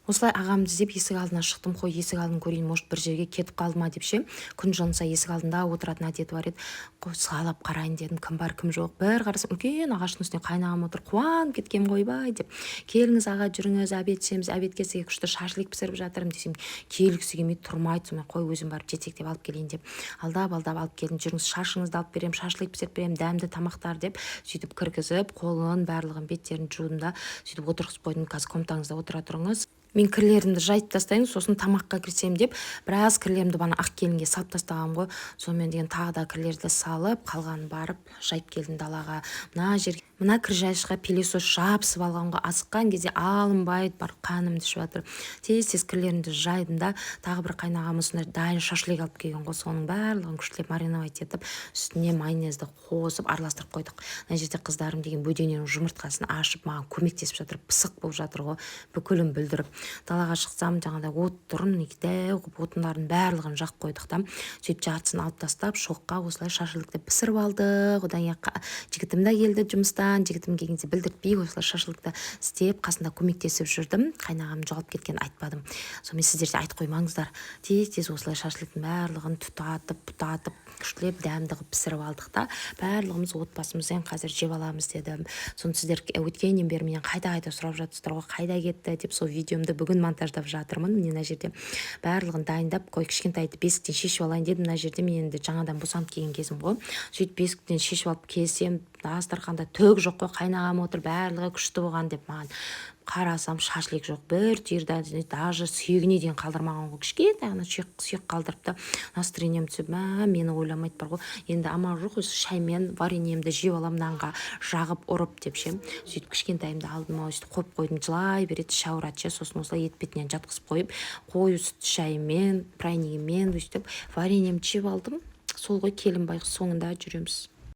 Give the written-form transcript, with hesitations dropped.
Осылай ағамды іздеп есік алдына шықтым. Қой есік алдын көрейін, может бір жерге кетіп қалды ма деп ше. Күн жылынса есік алдында отыратын әдеті бар еді. Қой сығалап қарайын дедім, кім бар кім жоқ. Бір қарасам үлкен ағаштың үстіне қайнағам отыр. Қуанып кеткем ойбай деп. Келіңіз аға, жүріңіз, обед ішеміз. Обедке сізге күшті шашлик пісіріп жатырмын десем, келгісі келмейді, тұрмайды. Сонымен қой өзім барып жетектеп алып келейін деп. Алдап алып келдім. Жүріңіз, шашыңызды алып беремін, шашлик пісіріп беремін, дәмді тамақтар деп. Сөйтіп кіргізіп, қолын барлығын беттерін жудым да, сөйтіп отырғызып қойдым. Қазір комнатаңызда отыра тұрыңыз. Мен кірлерімді жайып тастайын, сосын тамаққа кірсем деп, біраз кірлерімді бана ақ келінге салып тастағам ғой. Сонымен деген тағы да кірлерді салып, қалғанын барып жайып келдім далаға. Мына кіржайшыққа пелесос жабысып алған ғой. Асыққан кезде алынбайды, бар қанымды ішіп жатыр. Тез кірлерімді жайдым да, тағы бір қайнағам осындай дайын шашлик алып келген ғой. Соның барлығын күштеп мариновать етіп, үстіне майонезді қосып араластырып қойдық. Мына жерде қыздарым деген бөдененің жұмыртқасын ашып маған көмектесіп жатыр, пысық болып жатыр ғой. Бүкілін бүлдіріп. Далаға шықсам, жаңағыдай от тұрын, дәу қылып отындардың барлығын жақ қойдық та. Сөйтіп жартысын алып тастап, шоққа осылай шашлыкты пісіріп алдық. Одан кейін жігітім де келді жұмыстан. Жігітім келгенде білдіртпей осылай шашлыкты істеп, қасында көмектесіп жүрдім. Қайнағам жоғалып кеткенін айтпадым. Сонымен сіздер де айтып қоймаңыздар. Тез осылай шашлыктың барлығын тұтатып, күштілеп дәмді қылып пісіріп алдық та. Барлығымыз отбасымызбен қазір жеп аламыз дедім. Соны сіздер өткеннен бері менен қайда сұрап жатсыздар ғой, қайда кетті деп, сол видеомды бүгін монтаждап жатырмын. Мына жерде барлығын дайындап, қой кішкентайды бесіктен шешіп алайын дедім. Мына жерде мен енді жаңадан босанып келген кезім ғой. Сөйтіп бесіктен шешіп алып келсем, дастарханда түк жоқ қой, қайнағам отыр, барлығы күшті болған деп маған қарасам шашлик жоқ, бір түйір даже сүйегіне дейін қалдырмаған ғой. Кішкентай ғана сүйек қалдырыпты. Настроением түсіп, мені ойламайды бар ғой. Енді амал жоқ, осы шаймен вареньемді жеп аламын, нанға жағып ұрып деп ше. Сөйтіп кішкентайымды алдым, сөйтіп қойып қойдым, жылай береді, шауратшы. Сосын осылай ет бетінен жатқызып қойып, қою сүт шайымен, прайнигімен өстіп вареньемді жеп алдым. Сол ғой келін байғұс, соңында жүреміз.